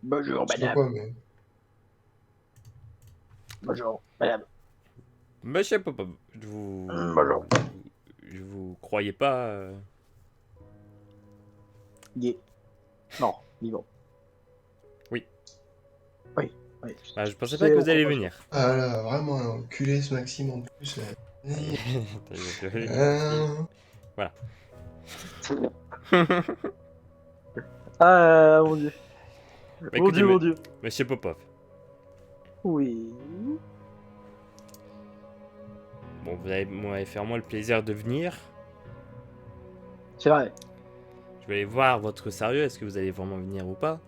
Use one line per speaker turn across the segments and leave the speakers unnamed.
Bonjour,
Je sais pas
madame.
quoi, mais...
Bonjour, madame.
Monsieur Popov, je vous...
Bonjour.
Je vous croyais pas...
Gay. Non, vivant.
Oui.
Oui, oui.
Bah, je pensais pas
C'est
que
au
vous alliez
courant.
venir.
Ah là, vraiment un enculé ce Maxime en plus.
Voilà.
Ah, mon dieu.
Bah,
Mon
écoutez,
dieu, mon dieu.
Monsieur Popov,
Oui.
bon, vous m'avez fait moi le plaisir de venir.
C'est vrai.
Je vais aller voir votre sérieux, est-ce que vous allez vraiment venir ou pas.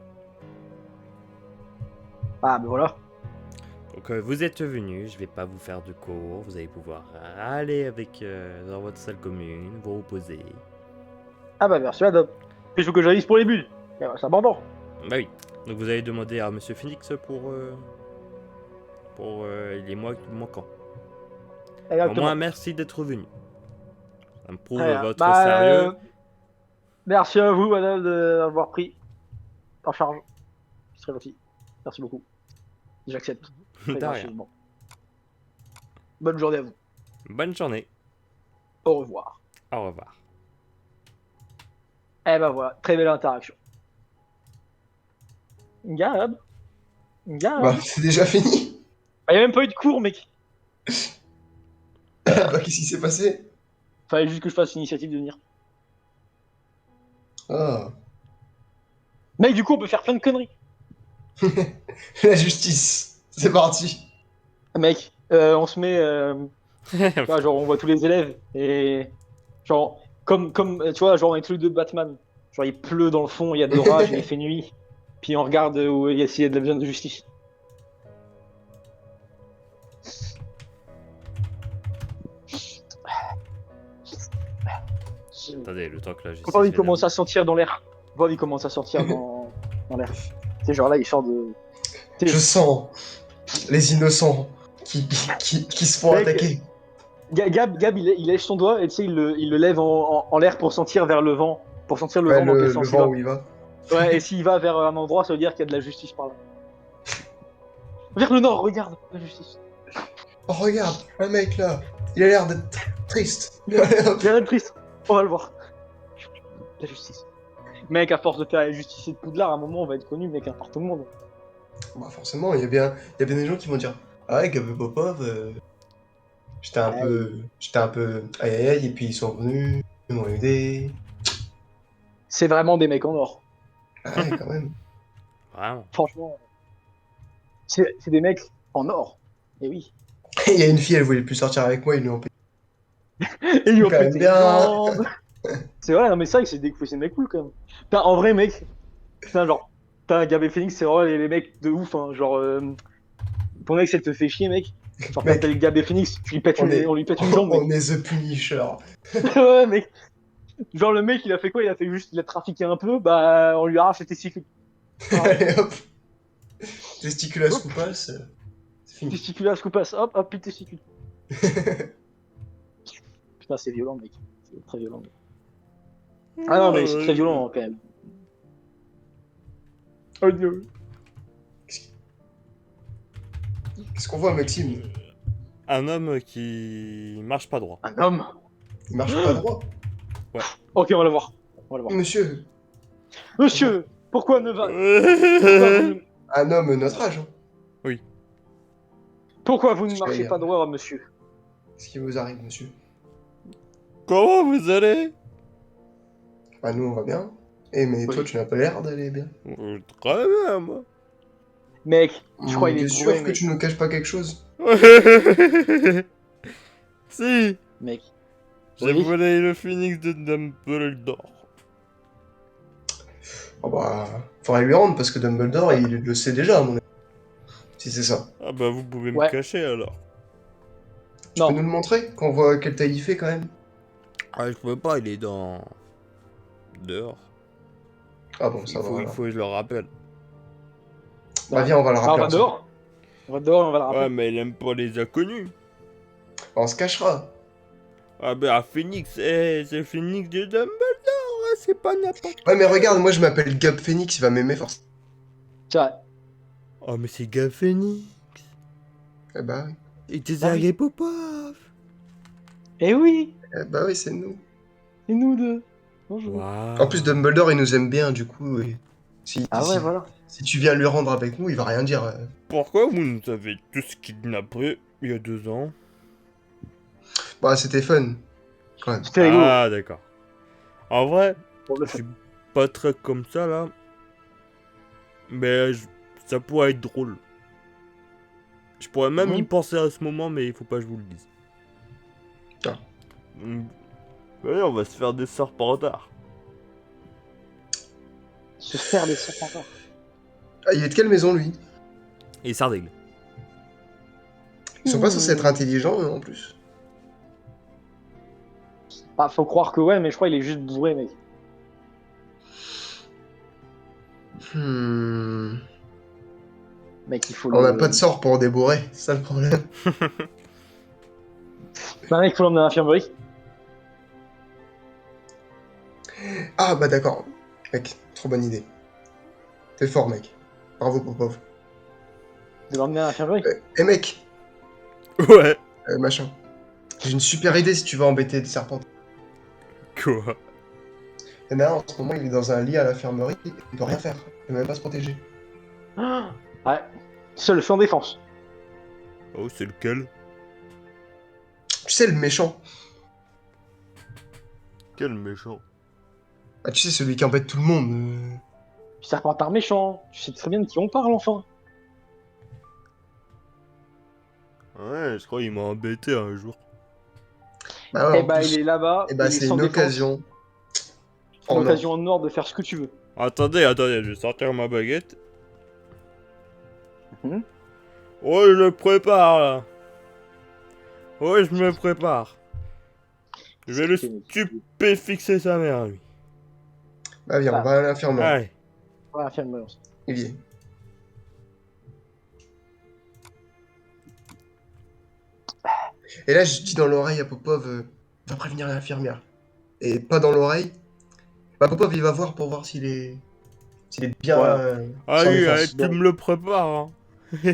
Ah, ben voilà.
Donc vous êtes venu, je vais pas vous faire de cours, vous allez pouvoir aller avec dans votre salle commune, vous reposer.
Ah, bah merci, madame. Puis il faut que j'avise pour les bulles. C'est abordant.
Bah oui. Donc vous allez demander à Monsieur Phoenix pour les mois manquants. Au
Exactement.
moins merci d'être venu. Ça me prouve
Très bien.
votre
Bah,
sérieux.
merci à vous, madame, d'avoir pris en charge. C'est très gentil. Merci beaucoup. J'accepte. Très
De rien.
gracieusement. Bonne journée à vous.
Bonne journée.
Au revoir.
Au revoir.
Eh ben voilà, très belle interaction. Gab. Gab.
Bah, c'est déjà fini.
Il n'y a même pas eu de cours, mec.
Bah, qu'est-ce qui s'est passé?
Fallait juste que je fasse l'initiative de venir.
Ah,
Mec, du coup, on peut faire plein de conneries.
la justice. C'est parti.
Mec, on se met. Tu vois, genre, on voit tous les élèves et. Genre, tu vois, genre, on est tous les deux Batman. Genre, il pleut dans le fond, il y a de l'orage, il fait nuit. Puis on regarde où il y a s'il y a de la besoin de justice.
Attendez, le temps que la justice...
Quand il
vienne
commence
à
à sentir dans l'air. Quand il commence à sortir dans l'air. C'est genre là, il sort de.
Je sens les innocents qui se font
Mec,
attaquer.
Gab, il lèche son doigt et tu sais, il le lève en l'air pour sentir vers le vent. Pour sentir le
Ouais,
vent dans quel
le
sens il
vent
va.
où il va.
Ouais, et s'il va vers un endroit, ça veut dire qu'il y a de la justice par là. Vers le nord, regarde, la justice.
Oh, regarde, un mec là. Il a l'air d'être triste. Allez, hop.
Il y a rien de triste, on va le voir. La justice. Mec, à force de faire la justice et de Poudlard, à un moment, on va être connu, mec, à part tout le monde.
Bah, forcément, il y a bien des gens qui vont dire ah ouais, Gabé Popov, j'étais un peu aïe aïe aïe, et puis ils sont venus, ils m'ont aidé.
C'est vraiment des mecs en or.
Ah ouais, quand même.
Vraiment.
Franchement, c'est des mecs en or. Et oui.
Il y a une fille, elle voulait plus sortir avec moi, ils lui ont payé.
Et ils ont
Quand même
pété une
bien.
jambe. C'est vrai, non mais c'est vrai que c'est des mecs cool quand même. Putain, en vrai, mec, putain, genre, putain, Gab et Phoenix, c'est vraiment les mecs de ouf, hein. Genre, ton mec, ça te fait chier, mec. Genre,
Mec,
t'appelles Gab et Phoenix, tu lui pètes on lui pète une jambe, mec.
on est The Punisher.
Ouais, mec. Genre, le mec, il a fait quoi? Il a trafiqué un peu, bah, on lui arrache les testicules.
Allez hop. Testicula Scoopas, c'est fini.
Testiculaire, coupasse, hop, hop, puis testicule. Putain, c'est violent, mec. C'est très violent, mec. Ah non, mais c'est très violent, hein, quand même. Oh non.
Qu'est-ce qu'on voit, Maxime?
Un homme qui marche pas droit.
Un homme?
Il marche pas droit.
Ok, on va le voir. On va le voir.
Monsieur,
Monsieur, pourquoi ne va...
un homme notre âge. Hein.
Pourquoi vous ne
Je
marchez
vais-
pas droit, monsieur?
Qu'est-ce qui vous arrive, monsieur?
Comment vous allez?
Bah, nous, on va bien. Eh, mais toi,
Oui.
tu n'as pas l'air d'aller bien.
Très bien, moi.
Mec, je crois qu'il est
T'es
bourré,
sûr que
mec.
tu ne caches pas quelque chose?
Si,
Mec.
j'ai
Oui.
volé le phoenix de Dumbledore.
Oh bah, faudrait lui rendre parce que Dumbledore, il le sait déjà, à mon avis. Si c'est ça.
Ah bah vous pouvez me
Ouais.
cacher alors.
Tu peux
Non.
nous le montrer? Qu'on voit quelle taille il fait quand même?
Ah je peux pas, il est dans... dehors.
Ah bon, ça
Il
va.
faut
alors.
que je le rappelle.
Bah, viens, on va le
Ah,
rappeler
on va
ensemble.
dehors. On va dehors et on va le rappeler.
Ouais mais il aime pas les inconnus.
On se cachera.
Ah bah Phoenix, c'est le phoenix de Dumbledore, hein, c'est pas n'importe quoi.
Ouais, mais regarde, moi je m'appelle Gab Phoenix, il va m'aimer forcément.
C'est vrai.
Oh, mais c'est Gafenix.
Eh bah oui.
Et tes
Ah oui.
alliés Popov.
Eh oui,
Eh bah oui, c'est nous.
c'est nous deux. Bonjour.
Waouh.
En plus, Dumbledore, il nous aime bien, du coup.
Ah ouais, voilà.
Si tu viens lui rendre avec nous, il va rien dire.
Pourquoi vous nous avez tous kidnappés il y a 2 ans?
Bah, c'était fun, quand même.
C'était rigolo.
Ah, d'accord. En vrai,
Pour le
je
fait.
suis pas très comme ça là. Mais ça pourrait être drôle. Je pourrais même y
Mhm.
penser à ce moment, mais il faut pas que je vous le dise.
Ah.
Allez, on va se faire des serpentards.
Se faire des serpentards.
Ah, il est de quelle maison, lui?
Et Sardaigle.
Ils sont pas censés être intelligents, eux, en plus.
Ah, faut croire que ouais, mais je crois qu'il est juste bourré, mec. Mec, il faut
On
le.
n'a pas de sort pour débourrer, c'est ça le problème.
Bah, mec, il faut l'emmener à l'infirmerie.
Ah, bah d'accord. Mec, trop bonne idée. T'es fort, mec. Bravo, Popov.
De l'emmener à l'infirmerie.
Eh mec,
Ouais.
machin. J'ai une super idée si tu veux embêter des serpents.
Quoi?
Et là, en ce moment, il est dans un lit à l'infirmerie, il peut rien faire. Il peut même pas se protéger.
Ah, ouais. Seul sans défense.
Oh, c'est lequel?
Tu sais, le méchant.
Quel méchant?
Ah, tu sais, celui qui embête tout le monde.
Serpentard méchant. Tu sais très bien de qui on parle, enfin.
Ouais, je crois qu'il m'a embêté un jour.
Bah ouais,
Eh
en
bah,
plus.
il est là-bas.
Et bah,
il est
c'est
sans
une
défense.
occasion.
C'est une
En
occasion
or.
en or de faire ce que tu veux.
Attendez, je vais sortir ma baguette.
Mhm.
Oh, je le prépare là. Oh, je me prépare. Je vais le stupéfixer sa mère, lui.
Bah viens, on va à l'infirmerie.
Allez.
Ouais, infirmerie.
Il vient. Et là, je dis dans l'oreille à Popov, va prévenir l'infirmière. Et pas dans l'oreille. Bah Popov, il va voir pour voir s'il est bien
Voilà.
Ah
sans
oui, allez,
défense.
tu me le prépares. Hein.
Ouais, il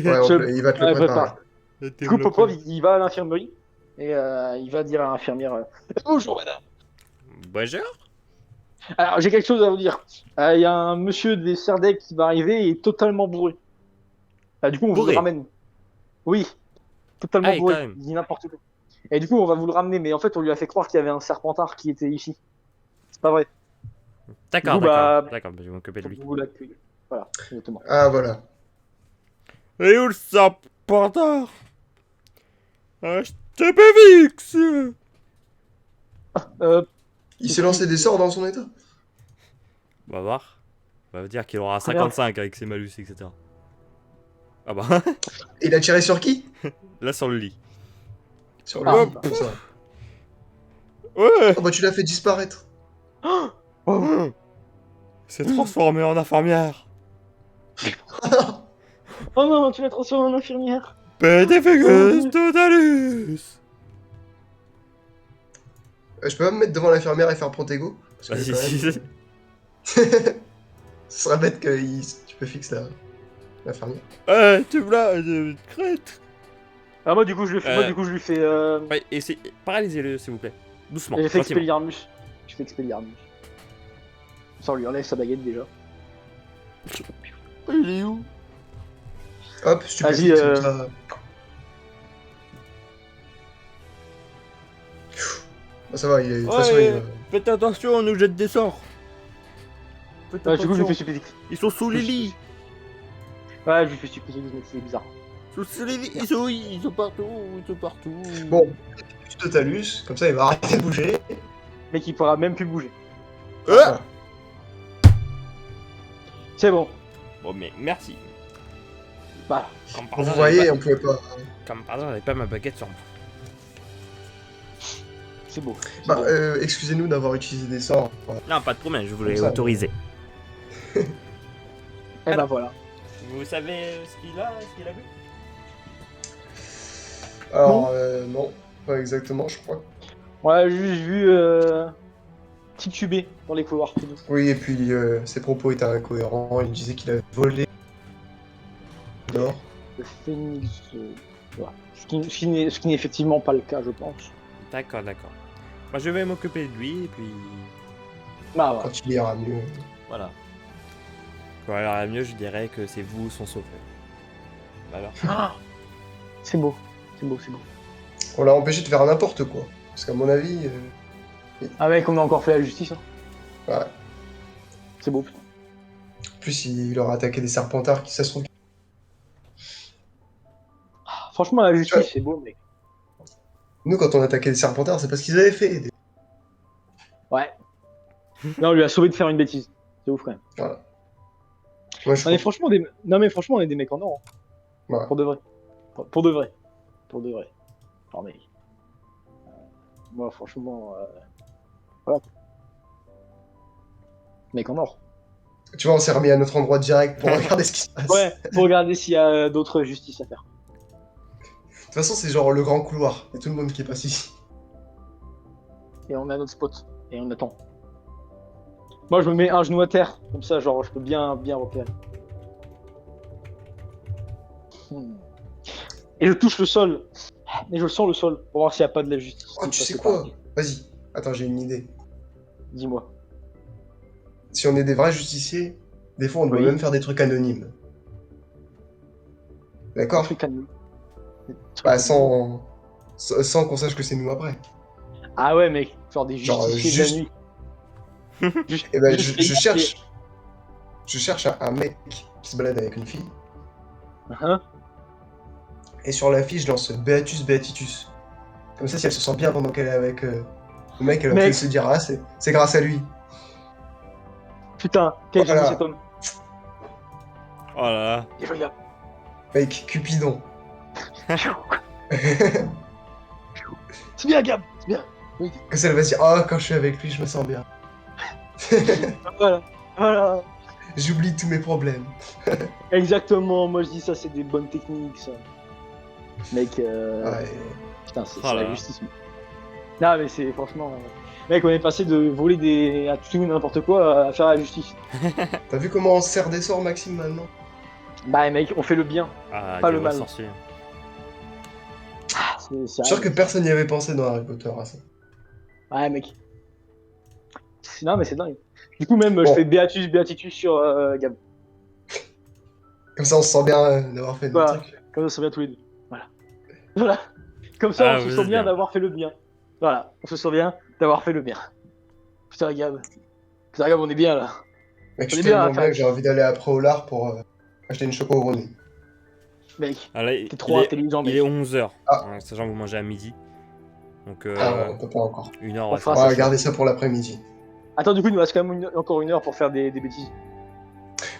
va te le
Ouais,
préparer.
prépare.
Tu
Du
me
coup,
le
Popov,
prépares.
il va à l'infirmerie. Et il va dire à l'infirmière bonjour, madame.
Bonjour.
Alors, j'ai quelque chose à vous dire. Il y a un monsieur des Serdec qui va arriver et est totalement bourré. Du coup, on vous
Bourré.
le ramène. Oui, totalement
Ah, et
bourré.
quand même.
Il dit n'importe quoi. Et du coup, on va vous le ramener. Mais en fait, on lui a fait croire qu'il y avait un serpentard qui était ici. C'est pas vrai.
D'accord,
Du coup,
d'accord.
bah,
D'accord, je vais m'occuper de
faut
lui.
que vous l'accueillez. Voilà, exactement.
Ah voilà.
Et où le serpentard? Stupéfix.
Euh,
Il s'est lancé des sorts dans son état.
On va voir. On va dire qu'il aura
Ah, merde.
55 avec ses malus, etc. Ah bah,
Et il a tiré sur qui?
là sur le lit.
Sur lui.
Ah,
Comme ça.
Ouais.
Oh bah tu l'as fait disparaître.
oh,
C'est transformé en infirmière.
oh non, tu l'as transformé en infirmière.
Pédéficus totalus.
Je peux pas me mettre devant l'infirmière et faire Protego? Parce que
Vas-y,
quand
si,
même,
si.
ce serait bête que tu peux fixer l'infirmière.
Ouais, tu me l'as, crête.
Ah, moi, du coup, je lui fais.
Ouais, et c'est... Paralysez-le, s'il vous plaît. Doucement,
J'ai fait
gentiment.
Expelliarmus. Je fais Expelliarmus. Ça, on lui enlève sa baguette déjà.
Il est où?
Hop, si tu peux
Vas-y,
fixer comme ça. Bah, ça va, de toute façon, il va...
Faites attention, on nous jette des sorts. Faites
Ouais, du coup, je lui
attention.
fais Stupéfix.
Ils sont sous les lits.
Ouais, je lui fais Stupéfix, mais c'est bizarre.
Sous les lits. Ils sont partout. Ils sont partout.
Bon, tu Totalus, comme ça il va arrêter de bouger.
Mais qui pourra même plus bouger.
Voilà.
C'est bon.
Bon, mais merci.
Voilà.
Comme par
Vous
hasard,
voyez,
j'avais
on pouvait pas...
pas... Comme par hasard, j'avais pas ma baguette sur moi.
C'est beau. C'est
Bah,
beau.
excusez-nous d'avoir utilisé des sorts. Voilà.
Non, pas de problème, je voulais
Comme ça,
autoriser.
Et bah voilà.
Vous savez ce qu'il a vu?
Alors, non, pas exactement, je crois.
Ouais, j'ai juste vu titubé dans les couloirs. c'est tout.
Oui, et puis ses propos étaient incohérents. Il disait qu'il avait volé d'or.
Le phénix. Voilà. Ce qui n'est effectivement pas le cas, je pense.
D'accord. Moi, je vais m'occuper de lui et puis
Bah ouais.
Quand il ira mieux.
voilà. Quand elle ira mieux, je dirais que c'est vous son sauveur. Alors.
Ah, c'est beau.
On l'a empêché de faire n'importe quoi. Parce qu'à mon avis,
Ah mec, on a encore fait la justice. Hein.
ouais.
C'est beau, putain.
En plus, il aura attaqué des serpentards qui, ça se trouve.
Franchement, la justice, c'est beau, mec.
Nous, quand on attaquait des serpentards, c'est parce qu'ils avaient fait.
Ouais. Là, on lui a sauvé de faire une bêtise. C'est ouf, quand même.
Voilà. Moi, je
Non, mais
trouve-
franchement, on est des mecs en or. Hein.
Ouais.
Pour de vrai. Pour de vrai. Oh, mec. Moi, franchement. Voilà. Mec en or.
Tu vois, on s'est remis à notre endroit direct pour regarder ce qui se passe.
Ouais, pour regarder s'il y a d'autres justices à faire.
De toute façon, c'est genre le grand couloir. Il y a tout le monde qui passe ici.
Et on a notre spot. Et on attend. Moi, je me mets un genou à terre. Comme ça, genre, je peux bien repérer. Et je touche le sol. Et je sens le sol. Pour voir s'il n'y a pas de la justice.
Oh,
qui
tu
passe
sais
par
quoi?
ici.
Vas-y. Attends, j'ai une idée.
Dis-moi.
Si on est des vrais justiciers, des fois, on doit
Oui.
même faire des trucs anonymes.
Un
D'accord?
truc à nous.
Bah, sans qu'on sache que c'est nous après.
Ah ouais, mec. Genre des
Genre,
justiciers de
juste-
la nuit. Juste-
Et ben,
juste
je
les-
cherche. Je cherche un mec qui se balade avec une fille.
Hein.
Et sur la fiche, je lance Beatus Beatitus. Comme ça, si elle se sent bien pendant qu'elle est avec le mec, elle va
Mec.
peut-être se dire, ah, c'est grâce à lui.
Putain, quel
Voilà.
génie cet homme.
Oh là là.
Et regarde.
Mec, Cupidon.
C'est bien, Gab. C'est bien.
Comme ça, elle va se dire, ah, quand je suis avec lui, je me sens bien.
Voilà.
J'oublie tous mes problèmes.
Exactement. Moi, je dis ça, c'est des bonnes techniques, ça. Mec,
Ouais.
putain, c'est
Oh là
la
là.
justice. Mec. Non, mais c'est franchement. Mec, on est passé de voler à tout n'importe quoi à faire la justice.
T'as vu comment on se sert des sorts, Maxime, maintenant?
Bah, mec, on fait le bien.
Ah,
Pas
des
le mal.
sorciers.
C'est
Je suis sûr que personne n'y avait pensé dans Harry Potter à ça.
Ouais, mec. Non, mais c'est dingue. Du coup, même, je
Bon.
fais Beatus sur Gab.
Comme ça, on se sent bien d'avoir fait
Voilà.
notre truc.
Comme ça, on se souvient tous les deux. Voilà. Comme ça,
Ah,
on se
vous
sent
êtes
bien
bien.
d'avoir fait le bien. Voilà. On se souvient d'avoir fait le bien. Putain, Gab. Putain, Gab, on est bien, là.
Mec, je
On est
suis
bien,
tellement
enfin.
bien que j'ai envie d'aller après au lard pour acheter une choco au brownie.
Mec,
Ah là,
t'es trop intelligent,
il
mec.
est 11h.
Ah.
Sachant que vous mangez à midi. Donc,
Ah non, on peut pas encore.
une heure,
On
ouais,
fera
On
ça
va
va.
garder ça pour l'après-midi.
Attends, du coup, il nous reste quand même encore une heure pour faire des bêtises.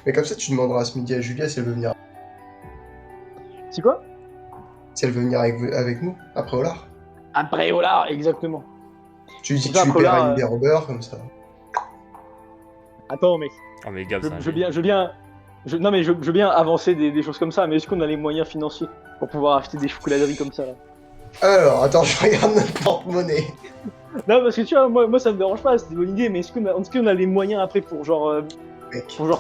Mais comme ça, tu demanderas ce midi à Julia si elle veut venir.
C'est quoi?
Si elle veut venir avec nous, après au lard.
Après, oh là, exactement.
Tu lui dis que
Ça,
tu lui
après au
paieras
lard,
une bière au beurre, comme ça.
Attends, mec.
Oh, mais Gab,
Je
c'est un
veux
génie.
bien, non, mais je veux bien avancer des choses comme ça, mais est-ce qu'on a les moyens financiers pour pouvoir acheter des chocolateries comme ça, là?
Alors, attends, je regarde notre porte-monnaie.
Non, parce que tu vois, moi ça me dérange pas, c'est une bonne idée, mais est-ce qu'on a les moyens après pour genre,
Mec,
tu vois,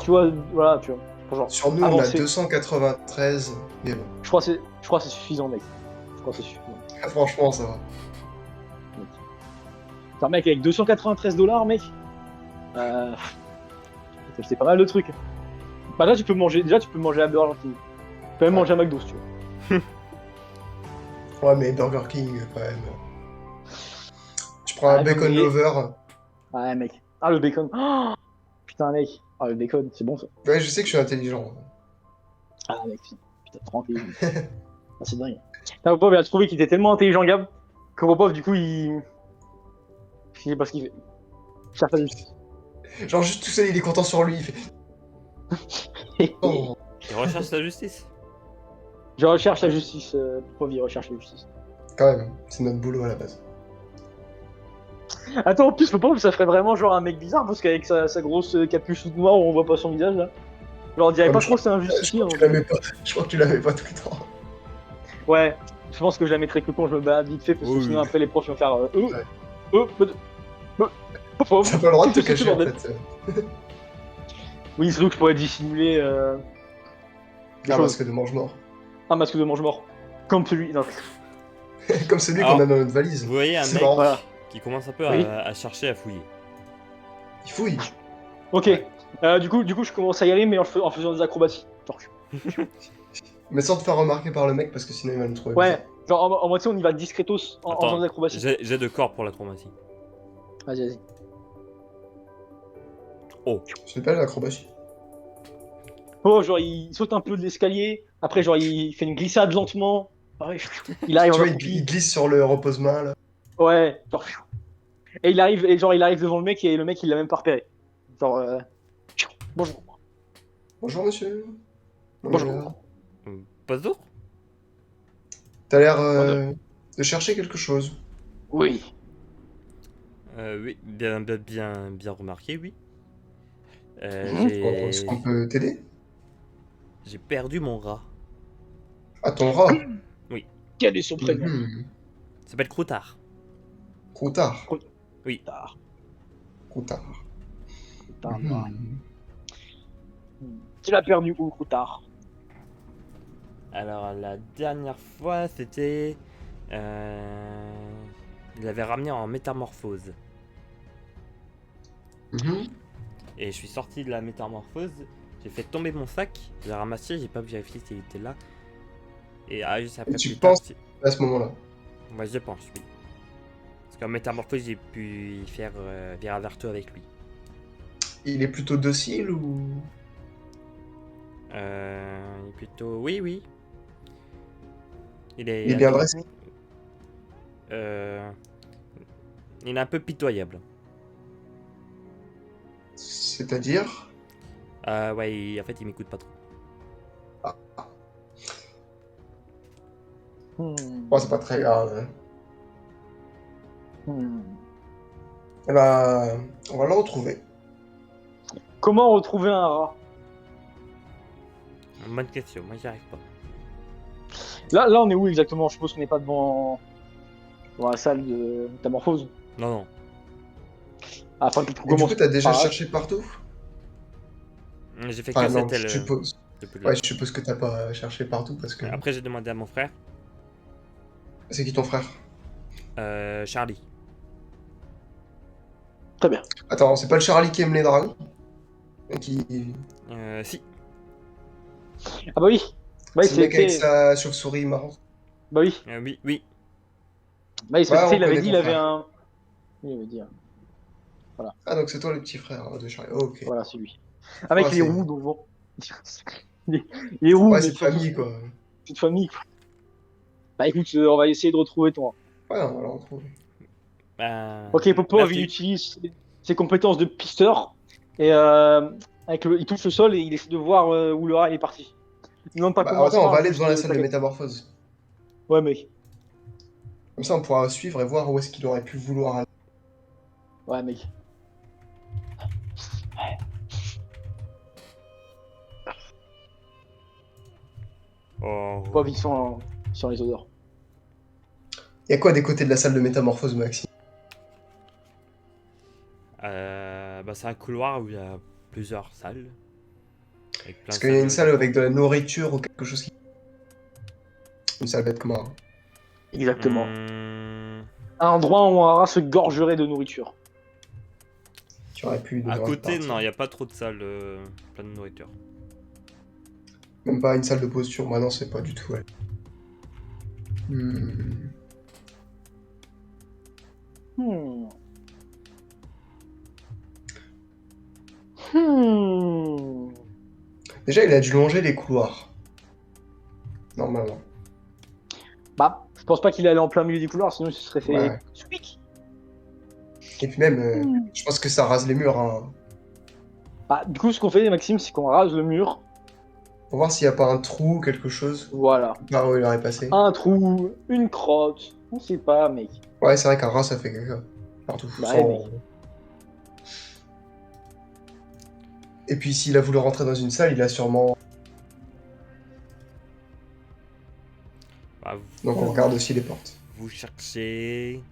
voilà, tu vois. Pour genre,
sur nous, on a
avancer.
293. Mais bon,
Je crois que c'est suffisant, mec. Je crois que c'est suffisant.
franchement, ça va.
Putain, mec, avec 293 $, mec, t'as acheté pas mal de trucs. Bah là, tu peux manger à Burger King. Tu peux même manger à McDo, si tu veux.
Ouais, mais Burger King, quand même. Tu prends
Ah,
un bacon
mais-
lover.
Ouais, mec. Ah, le bacon. Oh, putain, mec. Ah, le bacon, c'est bon, ça.
Ouais, je sais que je suis intelligent.
Ah, mec, putain, trop intelligent. Ah, c'est dingue. Putain, Popov, il a trouvé qu'il était tellement intelligent, Gab, que Popov, du coup, il... Je sais pas ce qu'il fait. Il cherche la justice.
Genre, juste tout seul, il est content sur lui. Il fait. Oh.
Il recherche la justice.
Je recherche la justice, Popov, il recherche la justice.
Quand même, c'est notre boulot à la base.
Attends, en plus, Popov, ça ferait vraiment genre un mec bizarre, parce qu'avec sa grosse capuche toute noire, où on voit pas son visage, là. Genre, on dirait
Comme
pas
je
trop que c'est un
Je
justicier.
crois que tu l'avais pas. Je crois que tu l'avais pas tout le temps.
Ouais, je pense que je la mettrai que quand je me balade vite fait, parce que
Oui,
sinon
oui.
après les profs ils vont faire
Ouais.
Popov.
T'as pas le droit de te
Qu'est-ce que c'est,
cacher en
bordel
fait.
Oui, surtout que je pourrais dissimuler. des
Un
choses.
masque de mange-mort.
Un masque de mange-mort. Comme celui. Non.
Comme celui
Alors,
qu'on a dans notre valise.
Vous voyez un
C'est
mec
marrant.
Voilà.
qui commence un peu
Oui.
à chercher, à fouiller.
Il fouille.
Ok.
Ouais.
Du coup, je commence à y aller, mais en faisant des acrobaties. Genre,
Mais sans te faire remarquer par le mec parce que sinon il va nous trouver bizarre.
ouais. Genre, en moitié, on y va discretos en faisant
Attends,
des acrobaties.
j'ai de corps pour l'acrobatie.
Vas-y.
Oh,
C'est pas l'acrobatie.
Oh, genre, il saute un peu de l'escalier. Après, genre, il fait une glissade lentement. Ah ouais, il arrive
Tu
en
vois,
accroupi.
il glisse sur le repose-main là.
Ouais. Genre, et il arrive devant le mec et le mec, il l'a même pas repéré. Genre, bonjour.
Bonjour monsieur.
Bonjour.
passe d'eau.
T'as l'air
Bonjour.
de chercher quelque chose.
Oui.
Oui, bien remarqué, oui.
Mhm.
Est-ce qu'on peut t'aider?
J'ai perdu mon rat.
Ah, ton rat.
Quel est son prénom?
Mhm.
Il s'appelle Croutard.
Croutard.
Oui.
Tard.
Croutard.
Tard.
Mhm.
Tu l'as perdu où, Croutard?
Alors, la dernière fois, c'était... il l'avait ramené en métamorphose.
Mhm.
Et je suis sorti de la métamorphose, j'ai fait tomber mon sac, je l'ai ramassé, j'ai pas vérifié s'il était là. Et juste après,
Et tu
plus tard,
penses à ce moment-là?
moi je pense, oui. Parce qu'en métamorphose, j'ai pu faire Viraverto avec lui.
Il est plutôt docile ou...
Il est plutôt... Oui, oui. Il est...
Il est bien dressé?
Euh, il est un peu pitoyable.
C'est-à-dire?
Ouais, en fait, il m'écoute pas trop.
Oh, c'est pas très grave.
Hmm.
Eh ben, on va le retrouver.
Comment retrouver un rat?
Bonne question, moi j'y arrive pas.
Là, on est où exactement? Je suppose qu'on n'est pas devant la salle de métamorphose.
Non, non.
Ah, enfin, tout
Et du coup,
commence
t'as déjà
par là.
cherché partout?
J'ai fait
Enfin,
que
non,
cette
je
aile
suppose.
depuis
Ouais,
là.
je suppose que t'as pas cherché partout parce que...
Après, j'ai demandé à mon frère,
C'est qui ton frère?
Charlie.
Très bien.
Attends, c'est pas le Charlie qui aime les dragons? Qui...
Si.
Ah bah oui. Bah oui,
C'est le mec avec
c'était.
sa chauve-souris marrante.
Bah oui.
Oui, oui.
Bah oui, tu
Bah,
sais,
on
il avait
connaît
dit,
ton
il avait
frère.
un. Il avait dit. Voilà,
Ah, donc c'est toi le petit frère de Charlie. Ok.
voilà, c'est lui. Un mec,
Ouais,
il est
c'est
roux, donc bon. Il est roux,
ouais,
mais
c'est de
surtout
famille, quoi.
petite famille, quoi. Bah écoute, on va essayer de retrouver ton rat.
Ouais, on va le retrouver.
Ok, Popov, il
Merci.
utilise ses compétences de pisteur et il touche le sol et il essaie de voir où le rat il est parti. Il ne demande pas
Bah,
comment ça
attends, on va
marche,
aller devant
juste
la salle de
t'inquiète.
métamorphose.
Ouais, mec.
Comme ça, on pourra suivre et voir où est-ce qu'il aurait pu vouloir aller.
Ouais, mec.
Oh.
Popov, ils sont sur les odeurs.
Il y a quoi des côtés de la salle de métamorphose, Maxime?
C'est un couloir où il y a plusieurs salles. Avec plein
Parce
de
qu'il y a une
salles
salle avec
différentes.
de la nourriture ou quelque chose qui... Une salle bête comme un...
Exactement.
Hmm,
Un endroit où un rat se gorgerait de nourriture.
qui aurait pu
À
donner envie de
côté,
partir.
non, il n'y a pas trop de salles plein de nourriture.
Même pas une salle de posture. Bah non, c'est pas du tout, ouais. Hmm.
Hmm. Hmm.
Déjà, il a dû longer les couloirs. Normalement.
Bah, je pense pas qu'il allait en plein milieu du couloir, sinon il se serait fait.
Ouais.
Squeak.
Et puis même, je pense que ça rase les murs, hein.
Bah, du coup, ce qu'on fait, Maxime, c'est qu'on rase le mur.
Pour voir s'il n'y a pas un trou ou quelque chose
Voilà.
par où il aurait passé.
Un trou, une crotte, on sait pas, mec.
Ouais, c'est vrai qu'un rat, ça fait caca. Partout.
Bah,
Sans-
ouais, mec.
Et puis s'il a voulu rentrer dans une salle, il a sûrement...
Bah,
Donc on regarde aussi les portes.
vous cherchez.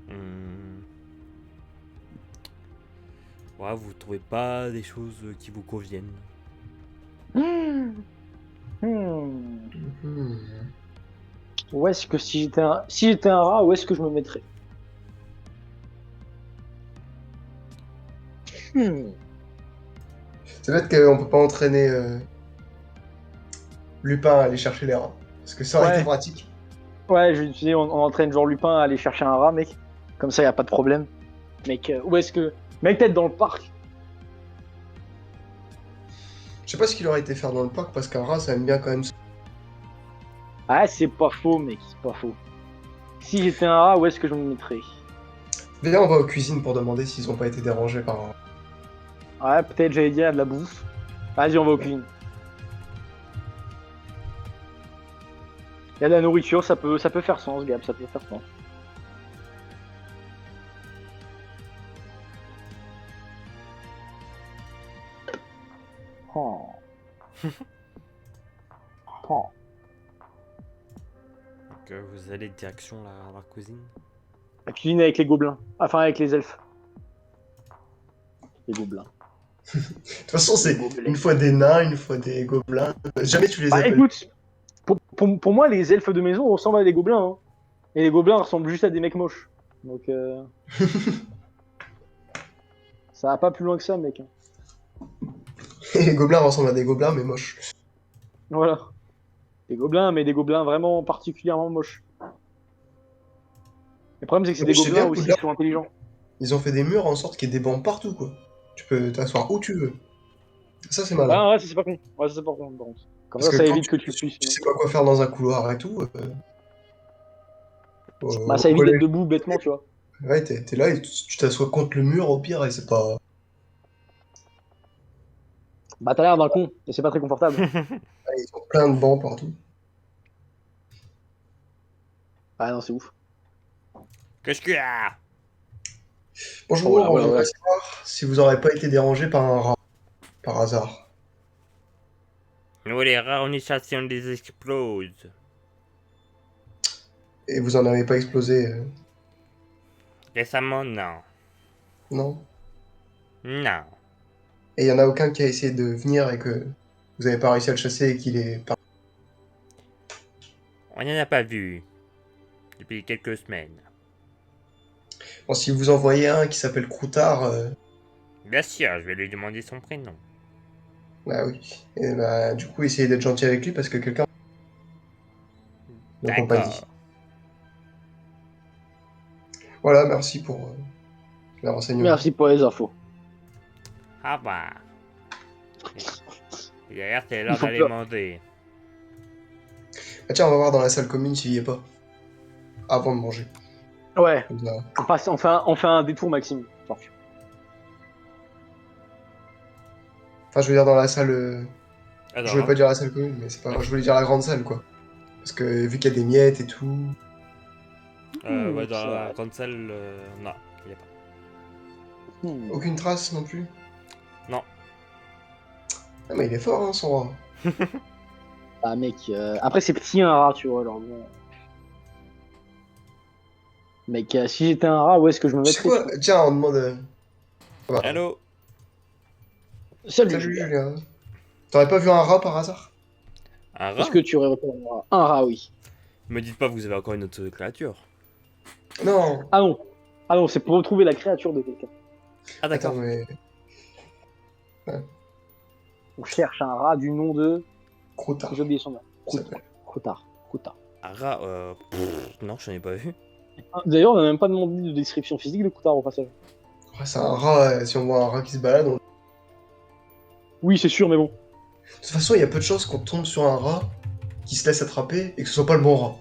Hmm. Ouais, vous trouvez pas des choses qui vous conviennent.
Hmm. Hmm.
Hmm.
Où est-ce que si j'étais un rat, où est-ce que je me mettrais? Hmm.
C'est bête qu'on peut pas entraîner Lupin à aller chercher les rats. Parce que ça aurait été
Ouais,
pratique.
ouais, je disais, on entraîne genre Lupin à aller chercher un rat, mec. Comme ça, y a pas de problème. Mec, où est-ce que. Mec, peut-être dans le parc.
Je sais pas ce qu'il aurait été faire dans le parc parce qu'un rat ça aime bien quand même.
Ah, c'est pas faux, mec, c'est pas faux. Si j'étais un rat, où est-ce que je me mettrais?
D'ailleurs, on va aux cuisines pour demander s'ils ont pas été dérangés par un rat.
Ouais, peut-être j'allais dire de la bouffe. Vas-y, on va au cuisine. Il y a de la nourriture, ça peut faire sens, Gab, ça peut faire sens. Oh. Oh.
Donc vous allez direction la cuisine.
La cuisine avec les gobelins. Enfin, avec les elfes. Les gobelins.
De toute façon,
Les
c'est
gobelins.
une fois des nains, une fois des gobelins. Jamais tu les
Bah
appelles.
écoute, pour moi, les elfes de maison ressemblent à des gobelins. Hein. Et les gobelins ressemblent juste à des mecs moches. Donc, ça va pas plus loin que ça, mec. Hein.
Les gobelins ressemblent à des gobelins, mais moches.
Voilà. Des gobelins, mais des gobelins vraiment particulièrement moches. Le problème, c'est que c'est des
Je sais
gobelins
bien,
aussi
Poudlard,
qui sont intelligents.
ils ont fait des murs en sorte qu'il y ait des bancs partout, quoi. Tu peux t'asseoir où tu veux. Ça, c'est malin.
Ah ouais, ça c'est pas con. Ouais, ça c'est pas con, par contre. Comme
Parce
ça,
que
ça
quand
évite que tu puisses.
tu sais pas quoi faire dans un couloir et tout,
Bah,
au
ça évite d'être
collège,
debout bêtement, tu vois.
ouais, t'es là et tu t'assois contre le mur au pire et c'est pas.
Bah, t'as l'air d'un con, et c'est pas très confortable.
Ouais, ils ont plein de bancs partout.
Ah non, c'est ouf.
Qu'est-ce qu'il y a?
Bonjour,
Oh, voilà,
on
voilà,
voudrait
voilà.
savoir si vous n'aurez pas été dérangé par un rat, par hasard.
Nous, les réorganisations des explosent.
Et vous en avez pas explosé,
Récemment, non.
non?
Non.
Et il y en a aucun qui a essayé de venir et que vous avez pas réussi à le chasser et qu'il est parti.
On n'en a pas vu. Depuis quelques semaines.
Bon, si vous en voyez un qui s'appelle Croutard,
Bien sûr, je vais lui demander son prénom.
bah oui. Et bah, du coup, essayez d'être gentil avec lui parce que quelqu'un de compagnie.
D'accord.
Voilà, merci pour les renseignements.
Merci pour les infos.
Ah bah. Et d'ailleurs, c'est
Il
l'heure
faut
d'aller
peur.
manger.
Ah, tiens, on va voir dans la salle commune s'il y est pas. Avant de manger.
Ouais,
Comme ça.
on fait un détour, Maxime. Enfin,
Enfin, je veux dire dans la salle. Je
Alors,
voulais
hein.
pas dire la salle commune, mais c'est pas grave. Je voulais dire la grande salle, quoi. Parce que vu qu'il y a des miettes et tout.
Ouais, dans
ça-
la grande salle, non, il n'y a pas.
Aucune trace non plus.
Non.
Ah, mais il est fort, hein, son rat.
Ah, mec. Après, c'est petit un rat, tu vois. Alors, bon. Mec, si j'étais un rat, où est-ce que je me
Tu sais
mettrais, tu
quoi?
vois?
Tiens, on demande. Ah bah,
Allô?
Salut,
salut
Julien.
Julien. T'aurais pas vu un rat par hasard?
Un
Est-ce
rat?
que tu aurais repéré un rat? Un rat, oui.
Me dites pas que vous avez encore une autre créature.
Non.
Ah non. Ah non, c'est pour retrouver la créature de quelqu'un.
Ah
Attends,
d'accord.
mais.
On cherche un rat du nom de.
Croutard,
J'ai oublié son nom.
il s'appelle.
Croutard. Croutard.
Un rat, non, je n'en ai pas vu.
Ah, d'ailleurs, on n'a même pas demandé de description physique de Croutard au passage.
Ouais, c'est un rat, si on voit un rat qui se balade.
Oui, c'est sûr, mais bon.
De toute façon, il y a peu de chances qu'on tombe sur un rat qui se laisse attraper et que ce soit pas le bon rat.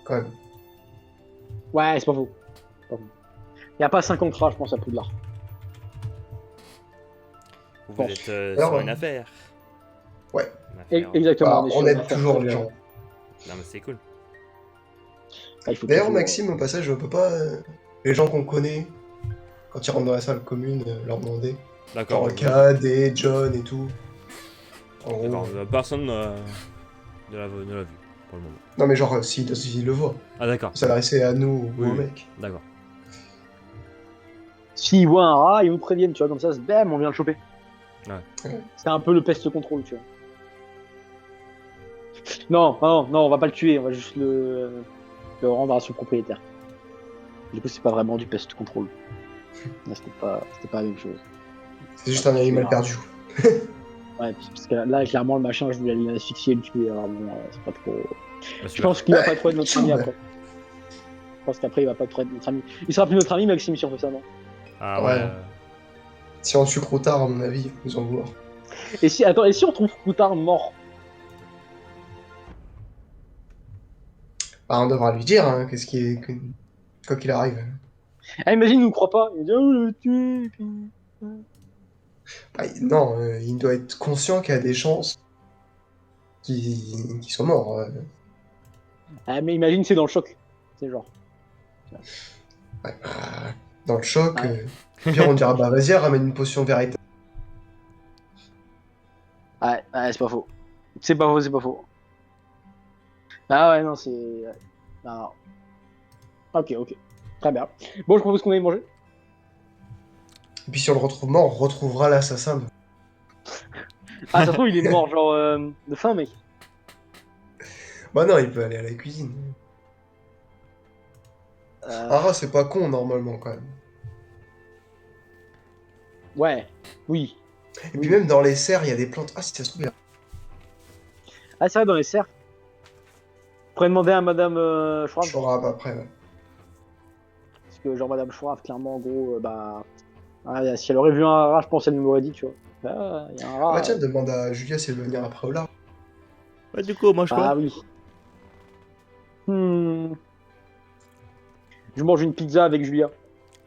Quand même.
Ouais, c'est pas faux. Il n'y a pas 50 rats, je pense, à Poudlard.
Vous
Bon.
êtes
Alors,
sur une affaire.
ouais.
Une affaire.
Exactement.
Bah,
est sur
on
une
aide
affaire
toujours
très,
les
très-
gens.
Non mais c'est cool.
Ah, il faut
D'ailleurs,
toujours,
Maxime, au passage, on peut pas. Les gens qu'on connaît, quand ils rentrent dans la salle commune, leur demander.
D'accord.
Genre Cad et John et tout. En gros.
D'accord, personne ne l'a vu pour le moment.
Non, mais genre, s'il le voit.
Ah d'accord.
S'adresser à nous ou
Oui,
au
oui.
mec.
D'accord.
S'ils voient un rat, ils nous préviennent, tu vois, comme ça, bam, on vient le choper.
Ouais.
C'est un peu le peste contrôle, tu vois. Non, non, non, on va pas le tuer, on va juste le rendre à son propriétaire. Du coup, c'est pas vraiment du pest control. Là, c'était pas la même chose.
C'est juste un animal perdu.
Ouais, parce que là, clairement, le machin, je voulais l'asphyxier et le tuer. Alors bon, c'est pas trop.
Bah,
Je pense qu'il va pas
Ouais,
trop être notre ami après. Je pense qu'après, il va pas trop être notre ami. Il sera plus notre ami, Maxime, si on fait ça, non?
Ah
Ouais.
ouais.
Si on tue Croutard, à mon avis, ils vont nous en vouloir.
Et si, attends, et si on trouve Coutard mort?
Bah, on devra lui dire, hein, qu'est-ce qui est. Quoi qu'il arrive.
Ah, imagine, il nous croit pas. Il dit, oh, je l'ai tué. Et puis...
Bah, non, il doit être conscient qu'il y a des chances qu'ils soient morts.
Ah, mais imagine, c'est dans le choc. C'est genre.
Ouais, bah, dans le choc,
Ouais.
pire on dira bah vas-y, ramène une potion véritable.
Ouais, ouais, c'est pas faux. C'est pas faux, c'est pas faux. Ah ouais, non, c'est. Ouais. Non. Ok, ok. Très bien. Bon, je propose qu'on aille manger.
Et puis si on le retrouve mort, on retrouvera l'assassin.
Ah, ça se trouve, il est mort, genre, de faim, mec.
Bah non, il peut aller à la cuisine. Ah, c'est pas con normalement quand même.
Ouais, oui.
Et puis même dans les serres, il y a des plantes. Ah si ça se trouve, il y a...
Ah, c'est vrai, dans les cercles. On pourrait demander à Madame Schwab.
Chorab après. Ouais.
Parce que, genre, Madame Schwab, clairement, en gros, bah. Ah, si elle aurait vu un rat, je pense qu'elle nous l'aurait dit, tu vois. Ah, il y a un rat.
Bah tiens, demande à Julia si elle veut venir après au large.
Bah, du coup, mange
Ah
quoi?
oui. Hmm. Je mange une pizza avec Julia.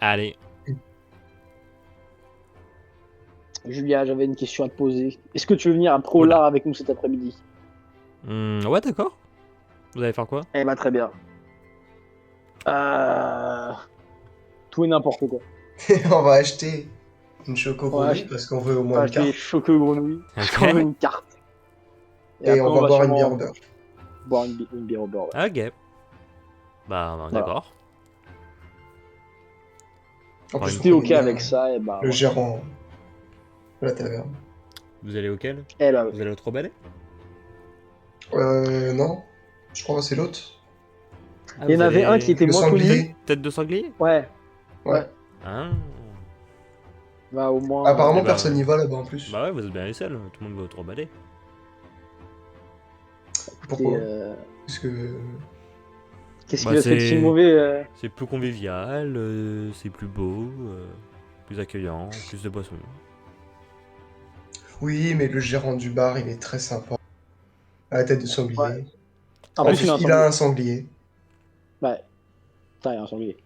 Allez.
Julia, j'avais une question à te poser. Est-ce que tu veux venir après au
Oula.
lard avec nous cet après-midi?
Ouais, d'accord. Vous allez faire quoi?
Eh bah, très bien. Tout et n'importe quoi.
On va acheter une choco
Ouais,
grenouille parce qu'on veut au
On
moins
va
une
acheter
carte.
choco grenouille. Parce qu'on veut une carte.
Et
après,
on va boire une
sûrement
bière au beurre.
Boire une bière au beurre. Ouais.
Ok. Bah,
Voilà.
d'accord.
En
Ouais,
plus,
Si
on
t'es
connaît
ok
bien
avec ça, et bah.
le
voilà.
gérant de la taverne.
Vous allez auquel?
Eh bah,
Vous allez au Trop Balai?
Non. Je crois que c'est l'autre.
Ah,
il y en
vous
avait un
allez-
qui était
Le
moins connu.
sanglier.
Tête de sanglier?
Ouais.
Ouais.
Ah.
Bah, au moins.
Apparemment,
Eh bah,
personne n'y va là-bas en plus.
Bah ouais, vous êtes bien les seuls. Tout le monde va au Trop Balai.
Pourquoi
c'est,
Parce que...
Qu'est-ce
Bah,
qu'il a fait de si
c'est-
mauvais
C'est plus convivial, c'est plus beau, plus accueillant, plus de boissons.
Oui, mais le gérant du bar, il est très sympa. À la tête de sanglier.
Ouais. En
En
plus,
plus,
il a un
il
sanglier.
a un sanglier.
Ouais. Putain, il y a un sanglier.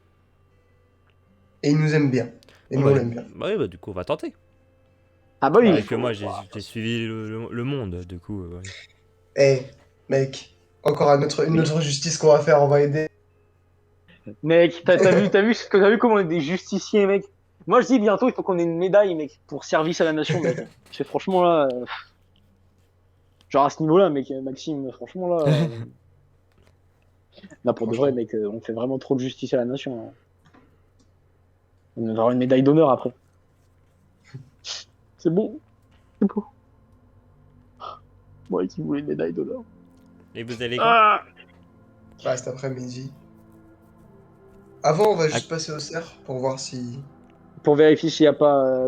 Et il nous aime bien. Et nous, on l'aime bien.
Bah oui, bah du coup, on va tenter.
Ah bah oui.
Avec moi, j'ai suivi le monde, du coup. Ouais.
Eh, mec, encore une autre justice qu'on va faire, on va aider.
Mec, t'as vu comment on est des justiciers, mec? Moi, je dis bientôt, il faut qu'on ait une médaille, mec, pour service à la nation, mec. Parce que franchement, là. Genre à ce niveau-là, mec, Maxime, franchement, là. Là, pour de vrai, mec, on fait vraiment trop de justice à la nation. Hein. On va avoir une médaille d'honneur après. C'est bon. C'est beau. Moi qui voulais une médaille d'honneur.
Et vous allez quand?
Ah
Bah, cet après-midi. Avant, on va juste passer au cerf pour voir si
Pour vérifier s'il n'y a pas.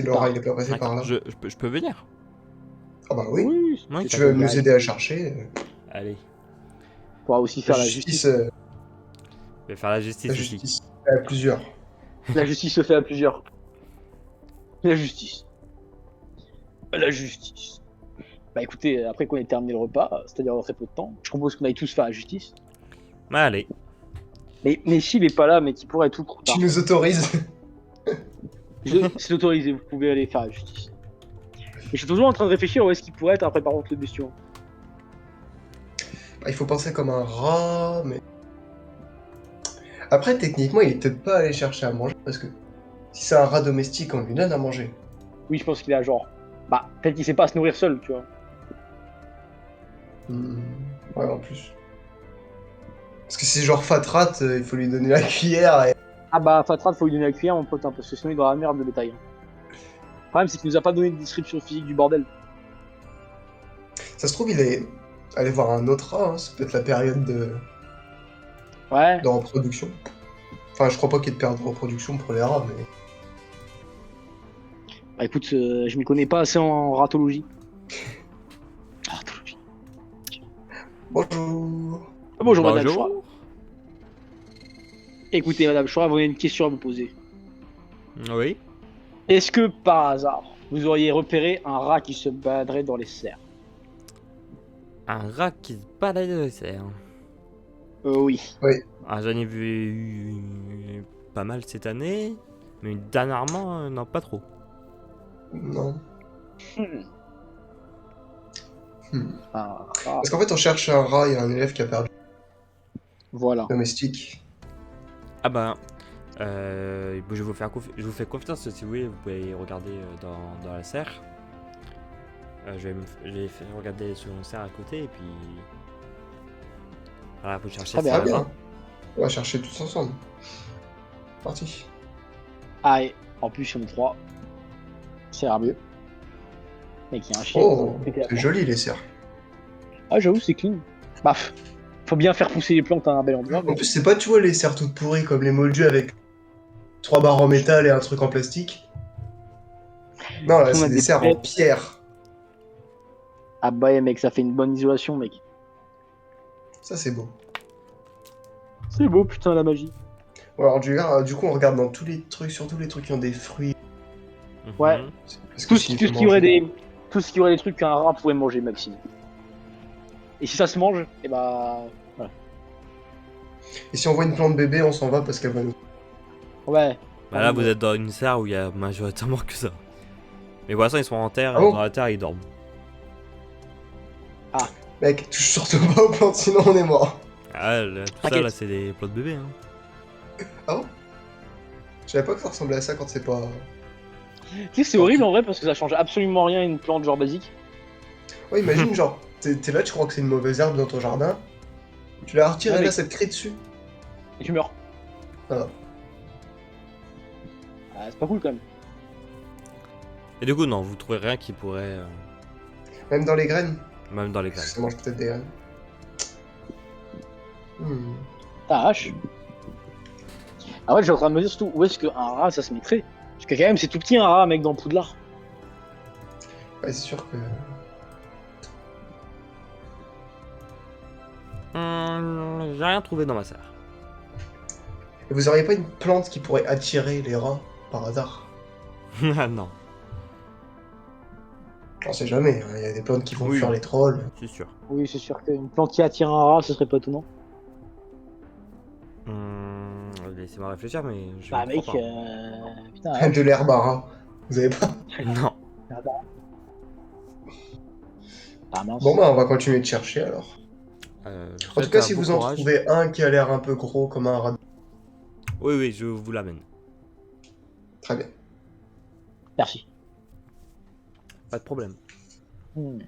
Laura, il est pas passé par là.
Je peux venir?
Ah bah oui.
Oui,
Ouais,
Tu veux nous aider à chercher.
Allez,
On pourra aussi faire la justice.
je vais faire la justice
La
ici.
justice. À plusieurs.
La justice se fait à plusieurs. La justice. La justice. Bah écoutez, après qu'on ait terminé le repas, c'est-à-dire dans très peu de temps, je propose qu'on aille tous faire la justice.
Bah, allez.
Mais s'il est pas là, mais qui pourrait être tout trop tard.
Tu nous autorises.
C'est autorisé, vous pouvez aller faire la justice. Et je suis toujours en train de réfléchir où est-ce qu'il pourrait être après par contre le bestiau.
Bah, il faut penser comme un rat, mais... Après, techniquement, il est peut-être pas allé chercher à manger, parce que si c'est un rat domestique, on lui donne à manger.
Oui, je pense qu'il a genre. Bah, peut-être qu'il sait pas se nourrir seul, tu vois.
Ouais, en plus. Parce que c'est genre fat rat, il faut lui donner la cuillère et...
Ah bah, Fatrat, faut lui donner la cuillère, mon pote, hein, parce que sinon il est dans la merde de bétail. Hein. Le problème, c'est qu'il nous a pas donné de description physique du bordel.
Ça se trouve, il est... aller voir un autre rat, hein. C'est peut-être la période
Ouais.
de reproduction. Enfin, je crois pas qu'il y ait de période de reproduction pour les rats, mais...
Bah écoute, je m'y connais pas assez en ratologie. Ratologie.
Bonjour.
Ah, bonjour Madame Chouard.
Bonjour.
Écoutez Madame Chouard, vous avez une question à vous poser.
Oui.
Est-ce que par hasard, vous auriez repéré un rat qui se baladerait dans les serres?
Un rat qui se balade dans les serres.
Oui.
Ah, j'en ai vu pas mal cette année, mais dernièrement, non, pas trop.
Non.
Hmm.
Hmm.
Un rat.
Parce qu'en fait, on cherche un rat, il y a un élève qui a perdu
Voilà.
domestique.
Ah bah, bon, je vous fais confiance si vous voulez, vous pouvez regarder dans la serre. Je vais faire regarder sur une serre à côté et puis... Voilà, vous cherchez
Très bien.
ça
Très bien.
là-bas.
On va chercher tous ensemble. Parti.
Ah, et en plus, sur 3. C'est mieux. Mec, il y a un chien.
Oh,
Pété la
c'est
porte.
joli les serres.
Ah, j'avoue, c'est clean. Bah, faut bien faire pousser les plantes à un bel endroit.
En plus, c'est pas, tu vois, les serres toutes pourries comme les moldus avec 3 barres en métal et un truc en plastique. Non, là,
On a
c'est des
des
serres en
palettes.
pierre.
Ah bah, ouais, mec, ça fait une bonne isolation, mec.
Ça, c'est beau.
C'est beau, putain, la magie.
Bon, alors, du coup, on regarde dans tous les trucs, surtout les trucs qui ont des fruits.
Ouais.
Mhm.
Parce que
Tout
s'il
ce
faut
qui aurait
manger-
des trucs qu'un rat pourrait manger, Maxime. Et si ça se mange, et bah.
Et si on voit une plante bébé, on s'en va parce qu'elle va nous...
Ouais.
Bah là, vous êtes dans une serre où il y a majoritairement que ça. Les poissons, ils sont en terre,
Ah
et
bon
dans la terre, ils dorment.
Mec, touche surtout pas aux plantes, sinon on est mort.
Ah, là, tout ça,
T'inquiète.
là, c'est des plantes bébés, hein.
Ah bon? Je savais pas que ça ressemblait à ça quand c'est pas...
Tu sais, c'est horrible en vrai parce que ça change absolument rien à une plante genre basique.
Ouais, imagine, genre, t'es là, tu crois que c'est une mauvaise herbe dans ton jardin. Tu la retires
Ouais,
et là,
mais-
ça te crie dessus.
Et tu meurs.
Voilà.
Ah, c'est pas cool quand même.
Et du coup, non, vous trouvez rien qui pourrait...
Même dans les graines.
même dans les
Parce que
graines.
ça mange peut-être des graines. Hmm.
Ta hache. Ah ouais, j'ai en train de me dire surtout où est-ce qu'un rat ça se mettrait. Parce que quand même, c'est tout petit un rat, mec, dans Poudlard.
Ouais, c'est sûr que...
J'ai rien trouvé dans ma serre.
Et vous auriez pas une plante qui pourrait attirer les rats, par hasard?
Ah non,
On sait jamais, hein, il y a des plantes qui vont
Oui.
fuir les trolls.
c'est sûr.
Oui, c'est sûr qu'une plante qui attire un rat, ce serait pas étonnant.
Laissez-moi réfléchir, mais je
Bah,
ne
mec,
crois
putain,
De l'herbe à rat. Vous avez pas?
pas. Non.
Ah mince.
Bon bah on va continuer de chercher alors. En tout cas, si vous en
trouvez
trouvez un qui a l'air un peu gros comme un rat...
Oui, oui, je vous l'amène.
Très bien.
Merci.
Pas de problème.
Hmm.